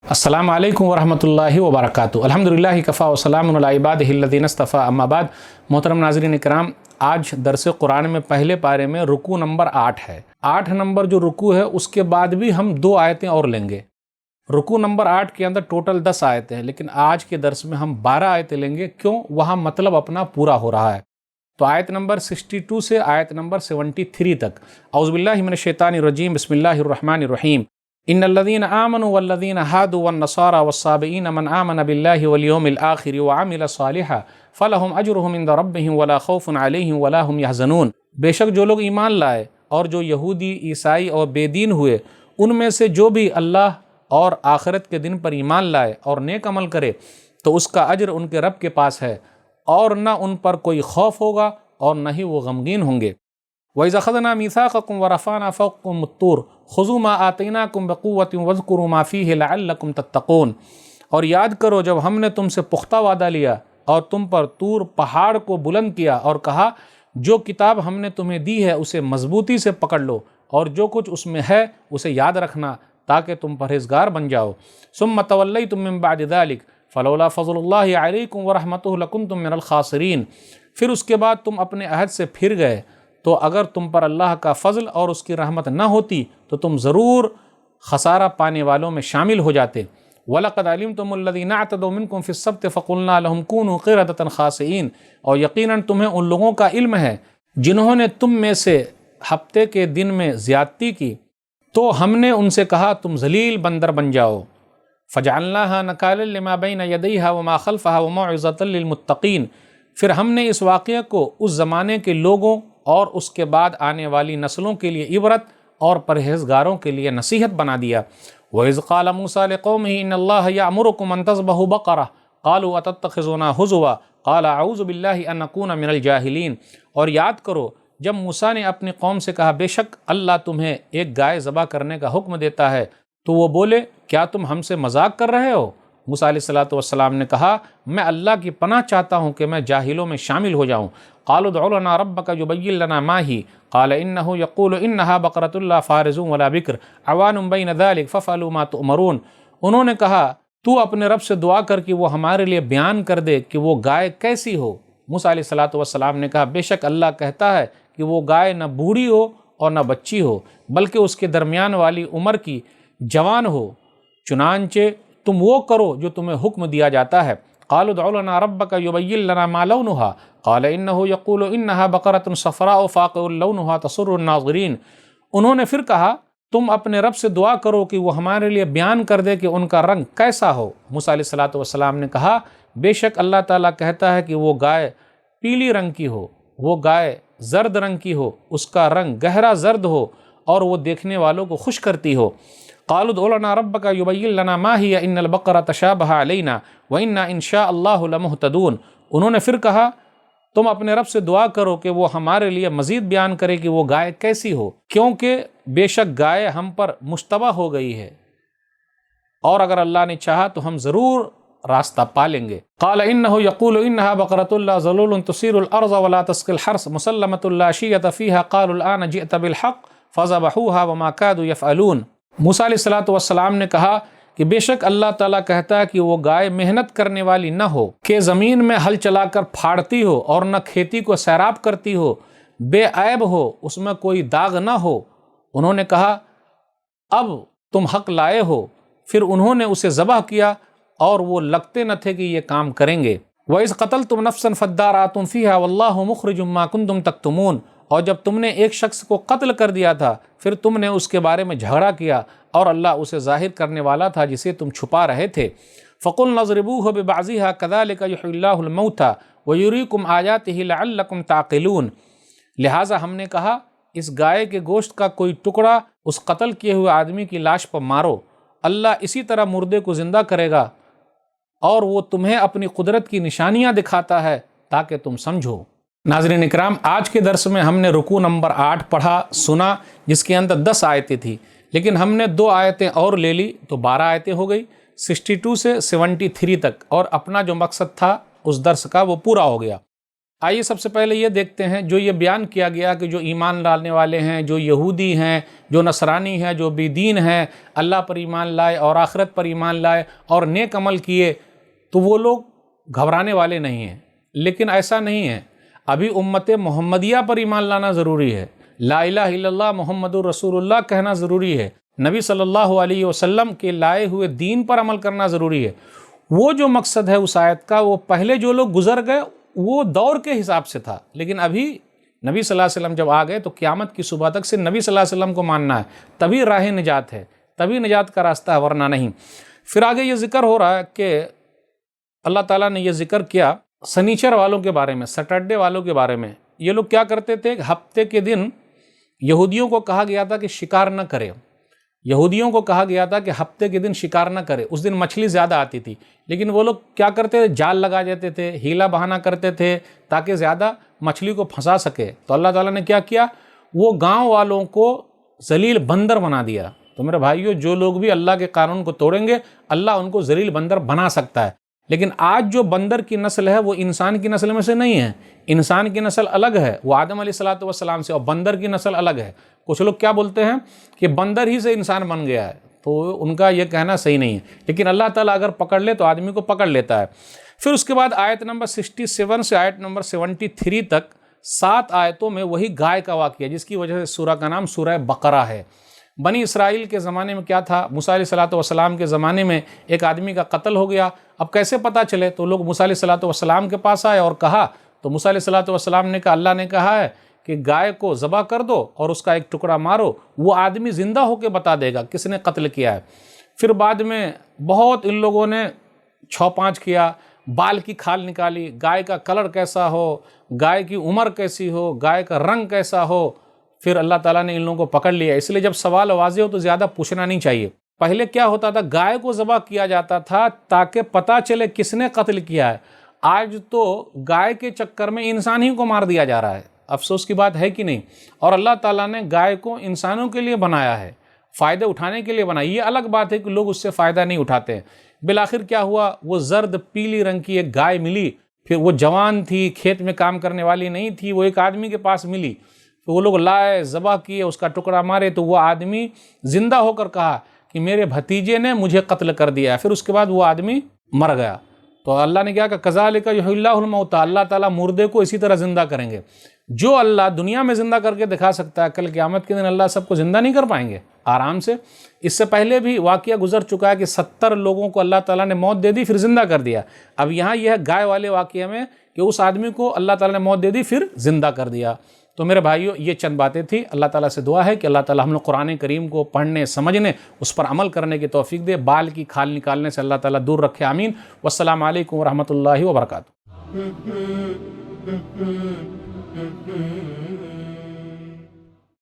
अस्सलामु अलैकुम वरहमतुल्लाहि वबरकातुहू। अल्हम्दुलिल्लाहि कफ़ा व सलामुन अला इबादिहि अल्लज़ीना इस्तफ़ा, अम्मा बाद। मोहतरम नाज़रीन इकराम, आज दरस कुरान में पहले पारे में रुकू नंबर 8 है। 8 नंबर जो रुकू है उसके बाद भी हम 2 आयतें और लेंगे। रुकू नंबर 8 के अंदर टोटल 10 आयतें हैं, लेकिन आज के दर्स में हम 12 आयतें लेंगे। क्यों? वहाँ मतलब अपना पूरा हो रहा है। तो आयत नंबर 62 से आयत नंबर 73 तक। औज़ुबिल्लाहि मिनश्शैतानिर्रजीम, बिस्मिल्लाहिर्रहमानिर्रहीम। इन्नल्लज़ीना आमनु वल्लज़ीना हादू वन्नसारा वस्साबिईन मन आमन बिल्लाहि वल यौमिल आखिर व अमिल सालिहा फलहुम अजरुहुम इंद रब्बिहिम वला खौफुन अलैहिम वला हुम यहज़नून। बेशक जो लोग ईमान लाए और जो यहूदी, ईसाई और बेदीन हुए, उनमें से जो भी अल्लाह और आखिरत के दिन पर ईमान लाए और नेक अमल करे, तो उसका अजर उनके रब के पास है, और न उन पर कोई खौफ होगा और न ही वो गमगीन होंगे। वइज़ अख़ज़ना मीसाक़कुम व रफ़अना फ़ौक़कुम अत्तूर ख़ुज़ू मा आतैनाकुम बिक़ुव्वतिन वज़्कुरू मा फ़ीहि लअल्लकुम तत्तक़ून। और याद करो जब हमने तुमसे पुख्ता वादा लिया और तुम पर तूर पहाड़ को बुलंद किया और कहा, जो किताब हमने तुम्हें दी है उसे मजबूती से पकड़ लो और जो कुछ उसमें है उसे याद रखना, ताकि तुम परहेज़गार बन जाओ। सुम्मा तवल्लैतुम मिन बअदि ज़ालिक फ़लौला फ़ज़्लुल्लाहि अलैकुम व रहमतुहु लकुन्तुम मिनल ख़ासिरीन। फिर उसके बाद तुम अपने अहद से फिर गए, तो अगर तुम पर अल्लाह का फ़ज़ल और उसकी रहमत न होती तो तुम ज़रूर खसारा पाने वालों में शामिल हो जाते। वलक़द अलिमतुमुल्लज़ीना अअतदौ मिनकुम फ़िस्सब्ति फ़क़ुलना लहुम कूनू क़िरदतन ख़ासिईन। और यकीनन तुम्हें उन लोगों का इल्म है जिन्होंने तुम में से हफ्ते के दिन में ज़्यादती की, तो हमने उनसे कहा तुम ज़लील बंदर बन जाओ। फ़जअलनाहा नकालन लिमा बैन यदैहा व मा ख़ल्फ़हा व मौइज़तन लिलमुत्तक़ीन। फिर हमने इस वाक़ये को उस ज़माने के लोगों और उसके बाद आने वाली नस्लों के लिए इबरत और परहेज़गारों के लिए नसीहत बना दिया। वइज़ क़ाल मूसा लिक़ौमिही इन्नल्लाह यअमुरुकुम अन तज़बहू बक़रा क़ालू अतत्तख़िज़ूना हुज़ुवा क़ाल अऊज़ु बिल्लाहि अन अकून मिनल जाहिलीन। और याद करो जब मूसा ने अपनी कौम से कहा, बेशक अल्लाह तुम्हें एक गाय ज़बह करने का हुक्म देता है, तो वो बोले, क्या तुम हमसे मजाक कर रहे हो? मूसा अलैहिस्सलातु वस्सलाम ने कहा, मैं अल्लाह की पनाह चाहता हूँ कि मैं जाहिलों में शामिल हो जाऊँ। क़ालू उदउ लना रब्बका युबय्यिन लना मा ही क़ाल इन्नहु यक़ूलु इन्नहा बक़रतुन ला फ़ारिज़ुन वला बिक्र अवानुम बैन ज़ालिक फ़फ़अलू मा तुअमरून। उन्होंने कहा, तू अपने रब से दुआ कर कि वो हमारे लिए बयान कर दे कि वो गाय कैसी हो। मूसा अलैहिस्सलातु वस्सलाम ने कहा, बेशक अल्लाह कहता है कि वो गाय न बूढ़ी हो और न बच्ची हो, बल्कि उसके दरमियान वाली उम्र की जवान हो। चुनांचे तुम वो करो जो तुम्हें हुक्म दिया जाता है। क़ालू उदउ लना रब्बका युबय्यिन लना मा लौनुहा क़ाल इन्नहु यक़ूलु इन्नहा बक़रतुन सफ़राउ फ़ाक़िउन लौनुहा तसुर्रुन नाज़िरीन। उन्होंने फिर कहा, तुम अपने रब से दुआ करो कि वो हमारे लिए बयान कर दे कि उनका रंग कैसा हो। मूसा अलैहिस्सलातु वस्सलाम ने कहा, बेशक अल्लाह ताला कहता है कि वो गाय पीली रंग की हो, वो गाय जर्द रंग की हो, उसका रंग गहरा जर्द हो और वो देखने वालों को खुश करती हो। क़ालू उदउ लना रब्बका युबय्यिन लना मा हिय इन्नल बक़रा तशाबहा अलैना व इन्ना इंशाअल्लाहु लमुहतदून। उन्होंने फिर कहा, तुम अपने रब से दुआ करो कि वो हमारे लिए मज़ीद बयान करे कि वो गाय कैसी हो, क्योंकि बेशक गाय हम पर मुश्तबा हो गई है और अगर अल्लाह ने चाहा तो हम ज़रूर रास्ता पा लेंगे। क़ाल इन्नहु यक़ूलु इन्नहा बक़रतुन ला ज़लूलुन तुसीरुल अर्ज़ व ला तस्क़िल हर्स मुसल्लमतुन ला शिय्यत फ़ीहा क़ालू अलआन जिअत बिलहक़ फ़ज़बहूहा व मा कादू यफ़अलून। मूसा अलैहिस्सलातु वस्सलाम ने कहा कि बेशक अल्लाह ताला कहता है कि वो गाय मेहनत करने वाली न हो, कि ज़मीन में हल चलाकर फाड़ती हो और न खेती को सैराब करती हो, बेऐब हो, उसमें कोई दाग न हो। उन्होंने कहा, अब तुम हक़ लाए हो। फिर उन्होंने उसे ज़बह किया और वो लगते न थे कि ये काम करेंगे। वइज़ क़तलतुम नफ़्सन फ़द्दारअतुम फ़ीहा वल्लाहु मुख़रिजुम मा कुन्तुम तक्तुमून। और जब तुमने एक शख्स को कत्ल कर दिया था, फिर तुमने उसके बारे में झगड़ा किया और अल्लाह उसे ज़ाहिर करने वाला था जिसे तुम छुपा रहे थे। फ़क़ुल्ना ज़रिबूहु बिबअज़िहा कज़ालिका युह्यिल्लाहुल मौता व युरीकुम आयातिही लअल्लकुम ताक़िलून। लिहाजा हमने कहा, इस गाय के गोश्त का कोई टुकड़ा उस कत्ल किए हुए आदमी की लाश पर मारो, अल्लाह इसी तरह मुर्दे को ज़िंदा करेगा और वो तुम्हें अपनी कुदरत की निशानियाँ दिखाता है ताकि तुम समझो। नाज़रीन इकराम, आज के दर्स में हमने रुकू नंबर 8 पढ़ा सुना, जिसके अंदर 10 आयतें थी, लेकिन हमने 2 आयतें और ले ली तो 12 आयतें हो गई, 62 से 73 तक, और अपना जो मकसद था उस दर्स का वो पूरा हो गया। آئیے سب سے پہلے یہ دیکھتے ہیں جو یہ بیان کیا گیا کہ جو ایمان لانے والے ہیں، جو یہودی ہیں، جو نصرانی ہیں، جو بے دین ہیں، اللہ پر ایمان لائے اور آخرت پر ایمان لائے اور نیک عمل کیے، تو وہ لوگ گھبرانے والے نہیں ہیں۔ لیکن ایسا نہیں ہے، ابھی امت محمدیہ پر ایمان لانا ضروری ہے، لا الہ الا اللہ محمد رسول اللہ کہنا ضروری ہے، نبی صلی اللہ علیہ وسلم کے لائے ہوئے دین پر عمل کرنا ضروری ہے۔ وہ جو مقصد ہے اس آیت کا، وہ پہلے جو لوگ گزر گئے وہ دور کے حساب سے تھا، لیکن ابھی نبی صلی اللہ علیہ وسلم جب آ گئے تو قیامت کی صبح تک صرف نبی صلی اللہ علیہ وسلم کو ماننا ہے، تبھی راہ نجات ہے، تبھی نجات کا راستہ ہے، ورنہ نہیں۔ پھر آگے یہ ذکر ہو رہا ہے کہ اللہ تعالیٰ نے یہ ذکر کیا سنیچر والوں کے بارے میں، سیٹرڈے والوں کے بارے میں۔ یہ لوگ کیا کرتے تھے؟ ہفتے کے دن یہودیوں کو کہا گیا تھا کہ شکار نہ کرے، یہودیوں کو کہا گیا تھا کہ ہفتے کے دن شکار نہ کرے، اس دن مچھلی زیادہ آتی تھی، لیکن وہ لوگ کیا کرتے تھے؟ جال لگا دیتے تھے، ہیلا بہانہ کرتے تھے تاکہ زیادہ مچھلی کو پھنسا سکے۔ تو اللہ تعالیٰ نے کیا کیا؟ وہ گاؤں والوں کو ذلیل بندر بنا دیا۔ تو میرے بھائیوں، جو لوگ بھی اللہ کے قانون کو توڑیں گے، اللہ ان کو ذلیل بندر بنا سکتا ہے۔ لیکن آج جو بندر کی نسل ہے وہ انسان کی نسل میں سے نہیں ہے، انسان کی نسل الگ ہے، وہ آدم علیہ السلام سے، اور بندر کی نسل الگ ہے۔ کچھ لوگ کیا بولتے ہیں کہ بندر ہی سے انسان بن گیا ہے، تو ان کا یہ کہنا صحیح نہیں ہے، لیکن اللہ تعالیٰ اگر پکڑ لے تو آدمی کو پکڑ لیتا ہے۔ پھر اس کے بعد آیت نمبر 67 سے آیت نمبر 73 تک 7 آیتوں میں وہی گائے کا واقعہ، جس کی وجہ سے سورہ کا نام سورہ بقرہ ہے۔ بنی اسرائیل کے زمانے میں کیا تھا؟ موسیٰ علیہ السلام کے زمانے میں ایک آدمی کا قتل ہو گیا۔ اب کیسے پتہ چلے؟ تو لوگ موسیٰ علیہ السلام کے پاس آئے اور کہا، تو موسیٰ علیہ السلام نے کہا، اللہ نے کہا ہے کہ گائے کو ذبح کر دو اور اس کا ایک ٹکڑا مارو، وہ آدمی زندہ ہو کے بتا دے گا کس نے قتل کیا ہے۔ پھر بعد میں بہت ان لوگوں نے 6-5 کیا، بال کی کھال نکالی، گائے کا کلر کیسا ہو، گائے کی عمر کیسی ہو، گائے کا رنگ کیسا ہو۔ پھر اللہ تعالیٰ نے ان لوگوں کو پکڑ لیا۔ اس لیے جب سوال واضح ہو تو زیادہ پوچھنا نہیں چاہیے۔ پہلے کیا ہوتا تھا؟ گائے کو ذبح کیا جاتا تھا تاکہ پتہ چلے کس نے قتل کیا ہے۔ آج تو گائے کے چکر میں انسان ہی کو مار دیا جا رہا ہے۔ افسوس کی بات ہے کہ نہیں؟ اور اللہ تعالیٰ نے گائے کو انسانوں کے لیے بنایا ہے، فائدے اٹھانے کے لیے بنایا۔ یہ الگ بات ہے کہ لوگ اس سے فائدہ نہیں اٹھاتے ہیں۔ بالآخر کیا ہوا؟ وہ زرد پیلی رنگ کی ایک گائے ملی، پھر وہ جوان تھی، کھیت میں کام کرنے والی نہیں تھی، وہ ایک آدمی کے پاس ملی، تو وہ لوگ لائے، ذبح کیے، اس کا ٹکڑا مارے، تو وہ آدمی زندہ ہو کر کہا کہ میرے بھتیجے نے مجھے قتل کر دیا ہے۔ پھر اس کے بعد وہ آدمی مر گیا۔ تو اللہ نے کیا کہا؟ کذالک یحیی اللہ الموتی، اللہ تعالیٰ مردے کو اسی طرح زندہ کریں گے۔ جو اللہ دنیا میں زندہ کر کے دکھا سکتا ہے، کل قیامت کے دن اللہ سب کو زندہ نہیں کر پائیں گے آرام سے؟ اس سے پہلے بھی واقعہ گزر چکا ہے کہ 70 لوگوں کو اللہ تعالیٰ نے موت دے دی، پھر زندہ کر دیا۔ اب یہاں یہ ہے گائے والے واقعے میں کہ اس آدمی کو اللہ تعالیٰ نے موت دے دی، پھر زندہ کر دیا۔ تو میرے بھائیوں، یہ چند باتیں تھیں۔ اللہ تعالیٰ سے دعا ہے کہ اللہ تعالیٰ ہم لوگ قرآن کریم کو پڑھنے، سمجھنے، اس پر عمل کرنے کی توفیق دے، بال کی کھال نکالنے سے اللہ تعالیٰ دور رکھے، آمین۔ والسلام علیکم ورحمۃ اللہ وبرکاتہ۔